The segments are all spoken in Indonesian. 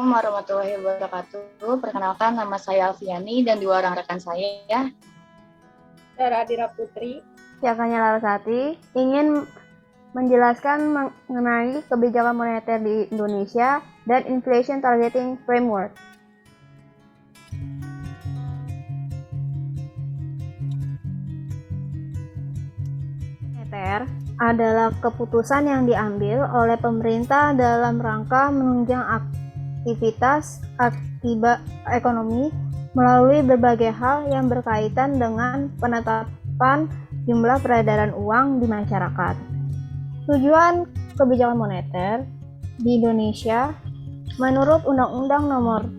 warahmatullahi wabarakatuh. Perkenalkan, nama saya Alfiani dan dua orang rekan saya ya. Dara Adira Putri. Siapanya Larasati ingin menjelaskan mengenai kebijakan moneter di Indonesia dan Inflation Targeting Framework. Moneter adalah keputusan yang diambil oleh pemerintah dalam rangka menunjang aktivitas ekonomi melalui berbagai hal yang berkaitan dengan penetapan jumlah peredaran uang di masyarakat. Tujuan kebijakan moneter di Indonesia menurut Undang-Undang Nomor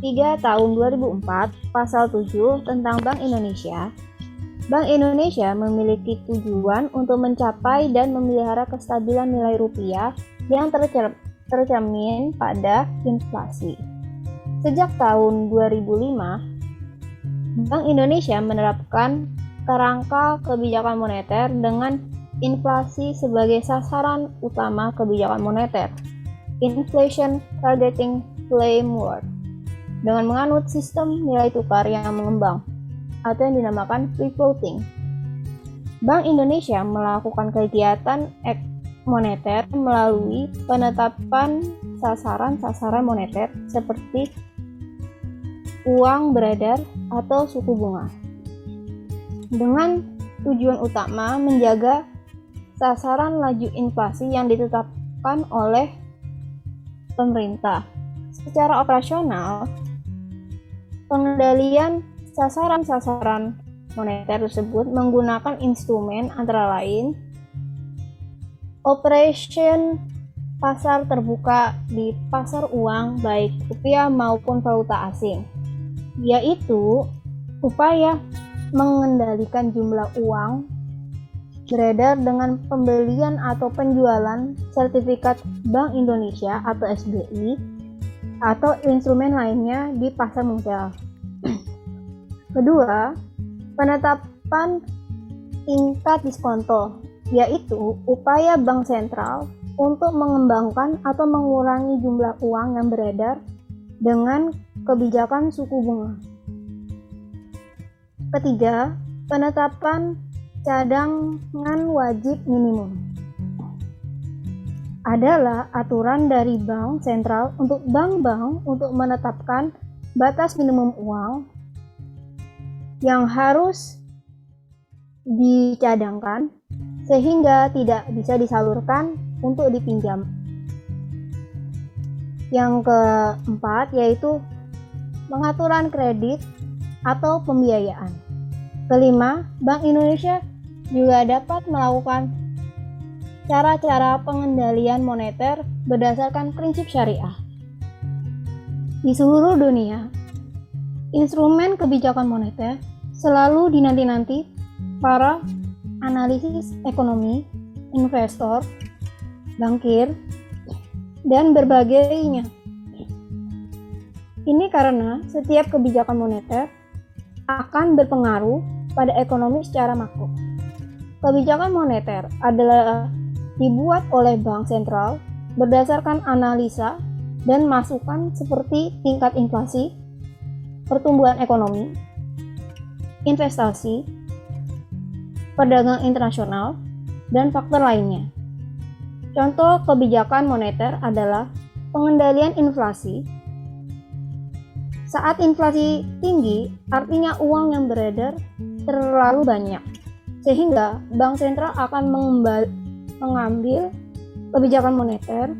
3 Tahun 2004 Pasal 7 tentang Bank Indonesia. Bank Indonesia memiliki tujuan untuk mencapai dan memelihara kestabilan nilai rupiah yang tercermin pada inflasi. Sejak tahun 2005, Bank Indonesia menerapkan kerangka kebijakan moneter dengan inflasi sebagai sasaran utama kebijakan moneter, Inflation Targeting Framework, dengan menganut sistem nilai tukar yang mengembang atau yang dinamakan free floating. Bank Indonesia melakukan kegiatan moneter melalui penetapan sasaran-sasaran moneter seperti uang beredar atau suku bunga, dengan tujuan utama menjaga sasaran laju inflasi yang ditetapkan oleh pemerintah. Secara operasional, pengendalian sasaran-sasaran moneter tersebut menggunakan instrumen antara lain operation pasar terbuka di pasar uang baik rupiah maupun valuta asing, yaitu upaya mengendalikan jumlah uang beredar dengan pembelian atau penjualan sertifikat Bank Indonesia atau SBI atau instrumen lainnya di pasar modal. Kedua, penetapan tingkat diskonto, yaitu upaya bank sentral untuk mengembangkan atau mengurangi jumlah uang yang beredar dengan kebijakan suku bunga. Ketiga, penetapan cadangan wajib minimum adalah aturan dari bank sentral untuk bank-bank untuk menetapkan batas minimum uang yang harus dicadangkan sehingga tidak bisa disalurkan untuk dipinjam. Yang keempat yaitu pengaturan kredit atau pembiayaan. Kelima, Bank Indonesia juga dapat melakukan cara-cara pengendalian moneter berdasarkan prinsip syariah. Di seluruh dunia, instrumen kebijakan moneter selalu dinanti-nanti para analisis ekonomi, investor, bankir, dan berbagainya. Ini karena setiap kebijakan moneter akan berpengaruh pada ekonomi secara makro. Kebijakan moneter adalah dibuat oleh bank sentral berdasarkan analisa dan masukan seperti tingkat inflasi, pertumbuhan ekonomi, investasi, perdagangan internasional, dan faktor lainnya. Contoh kebijakan moneter adalah pengendalian inflasi. Saat inflasi tinggi, artinya uang yang beredar terlalu banyak, sehingga bank sentral akan mengambil kebijakan moneter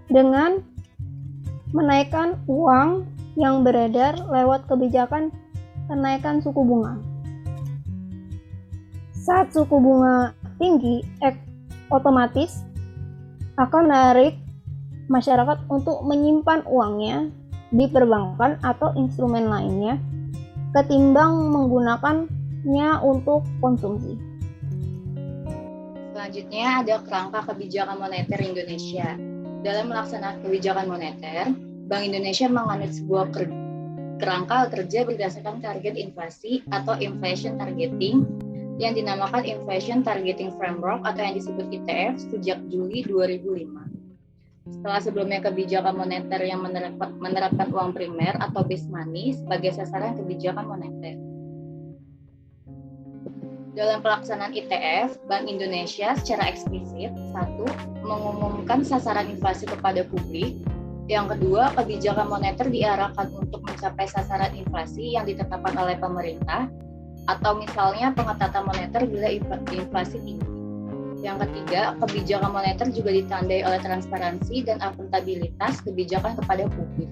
dengan menaikkan uang yang beredar lewat kebijakan kenaikan suku bunga. Saat suku bunga tinggi, otomatis akan menarik masyarakat untuk menyimpan uangnya di perbankan atau instrumen lainnya ketimbang menggunakannya untuk konsumsi. Selanjutnya ada kerangka kebijakan moneter Indonesia. Dalam melaksanakan kebijakan moneter, Bank Indonesia menganut sebuah kerangka kerja berdasarkan target inflasi atau inflation targeting yang dinamakan Inflation Targeting Framework atau yang disebut ITF sejak Juli 2005. Setelah sebelumnya kebijakan moneter yang menerapkan uang primer atau base money sebagai sasaran kebijakan moneter. Dalam pelaksanaan ITF, Bank Indonesia secara eksplisit, 1. Mengumumkan sasaran inflasi kepada publik. Yang kedua, kebijakan moneter diarahkan untuk mencapai sasaran inflasi yang ditetapkan oleh pemerintah, atau misalnya pengetatan moneter bila inflasi tinggi. Yang ketiga, kebijakan moneter juga ditandai oleh transparansi dan akuntabilitas kebijakan kepada publik.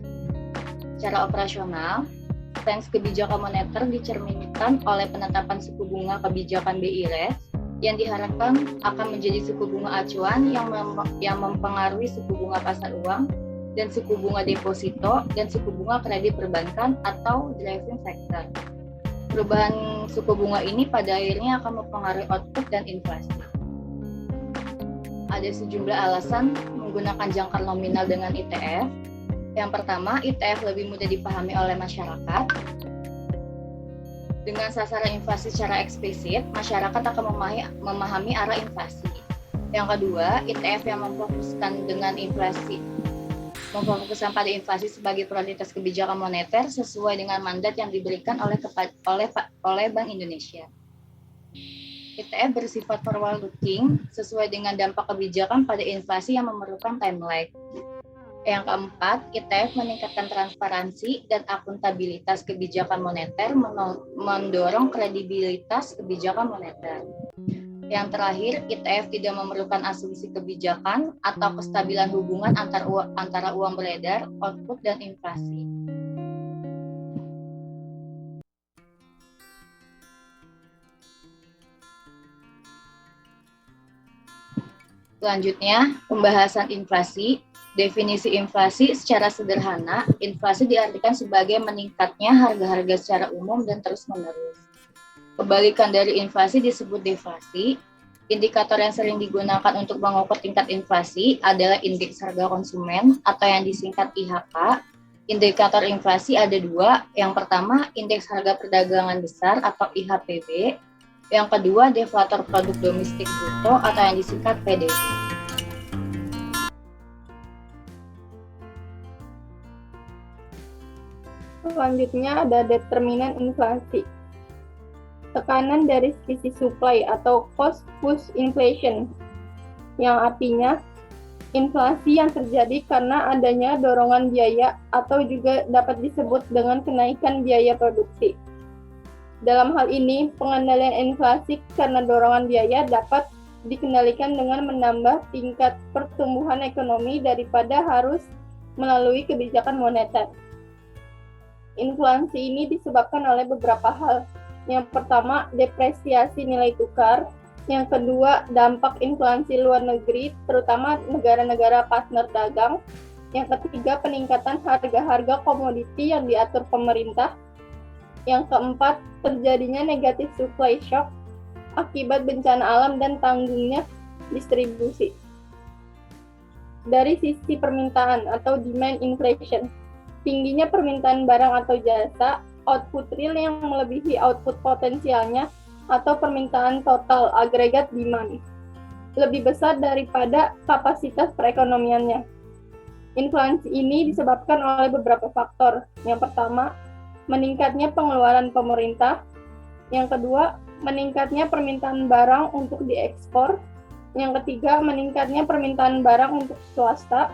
Secara operasional, stance kebijakan moneter dicerminkan oleh penetapan suku bunga kebijakan BI rate yang diharapkan akan menjadi suku bunga acuan yang mempengaruhi suku bunga pasar uang dan suku bunga deposito dan suku bunga kredit perbankan atau driving factor. Perubahan suku bunga ini pada akhirnya akan mempengaruhi output dan inflasi. Ada sejumlah alasan menggunakan jangkar nominal dengan ITF. Yang pertama, ITF lebih mudah dipahami oleh masyarakat. Dengan sasaran inflasi secara eksplisit, masyarakat akan memahami arah inflasi. Yang kedua, ITF yang memfokuskan pada inflasi sebagai prioritas kebijakan moneter sesuai dengan mandat yang diberikan oleh Bank Indonesia. ITF bersifat forward looking sesuai dengan dampak kebijakan pada inflasi yang memerlukan time lag. Yang keempat, ITF meningkatkan transparansi dan akuntabilitas kebijakan moneter, mendorong kredibilitas kebijakan moneter. Yang terakhir, ITF tidak memerlukan asumsi kebijakan atau kestabilan hubungan antara uang beredar, output, dan inflasi. Selanjutnya, pembahasan inflasi. Definisi inflasi secara sederhana, inflasi diartikan sebagai meningkatnya harga-harga secara umum dan terus-menerus. Kebalikan dari inflasi disebut deflasi. Indikator yang sering digunakan untuk mengukur tingkat inflasi adalah indeks harga konsumen atau yang disingkat IHK. Indikator inflasi ada dua. Yang pertama, indeks harga perdagangan besar atau IHPB. Yang kedua, deflator produk domestik bruto atau yang disingkat PDB. Selanjutnya ada determinan inflasi. Tekanan dari sisi supply atau cost push inflation, yang artinya inflasi yang terjadi karena adanya dorongan biaya atau juga dapat disebut dengan kenaikan biaya produksi. Dalam hal ini, pengendalian inflasi karena dorongan biaya dapat dikendalikan dengan menambah tingkat pertumbuhan ekonomi daripada harus melalui kebijakan moneter. Inflasi ini disebabkan oleh beberapa hal. Yang pertama, depresiasi nilai tukar. Yang kedua, dampak inflasi luar negeri, terutama negara-negara partner dagang. Yang ketiga, peningkatan harga-harga komoditi yang diatur pemerintah. Yang keempat, terjadinya negatif supply shock akibat bencana alam dan tanggungnya distribusi. Dari sisi permintaan atau demand inflation, tingginya permintaan barang atau jasa, output real yang melebihi output potensialnya, atau permintaan total agregat demand lebih besar daripada kapasitas perekonomiannya. Inflasi ini disebabkan oleh beberapa faktor. Yang pertama, meningkatnya pengeluaran pemerintah. Yang kedua, meningkatnya permintaan barang untuk diekspor. Yang ketiga, meningkatnya permintaan barang untuk swasta.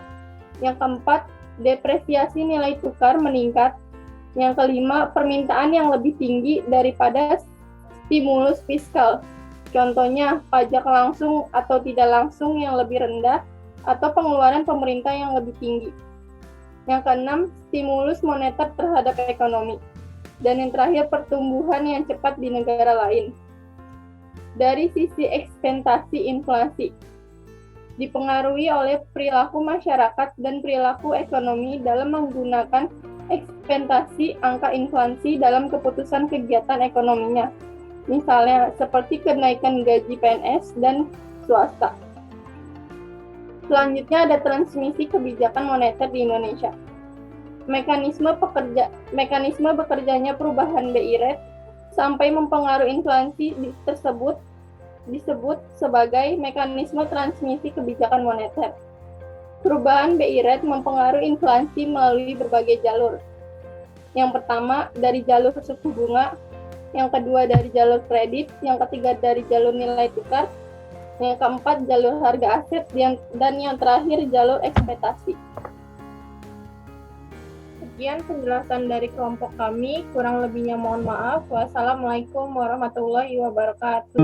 Yang keempat, depresiasi nilai tukar meningkat. Yang kelima, permintaan yang lebih tinggi daripada stimulus fiskal. Contohnya, pajak langsung atau tidak langsung yang lebih rendah, atau pengeluaran pemerintah yang lebih tinggi. Yang keenam, stimulus moneter terhadap ekonomi. Dan yang terakhir, pertumbuhan yang cepat di negara lain. Dari sisi ekspektasi inflasi, dipengaruhi oleh perilaku masyarakat dan perilaku ekonomi dalam menggunakan ekspektasi angka inflasi dalam keputusan kegiatan ekonominya. Misalnya, seperti kenaikan gaji PNS dan swasta. Selanjutnya ada transmisi kebijakan moneter di Indonesia. Mekanisme bekerjanya perubahan BI rate sampai mempengaruhi inflasi tersebut disebut sebagai mekanisme transmisi kebijakan moneter. Perubahan BI rate mempengaruhi inflasi melalui berbagai jalur. Yang pertama, dari jalur suku bunga, yang kedua dari jalur kredit, yang ketiga dari jalur nilai tukar, yang keempat jalur harga aset, dan yang terakhir jalur ekspektasi. Sekian penjelasan dari kelompok kami, kurang lebihnya mohon maaf. Wassalamualaikum warahmatullahi wabarakatuh.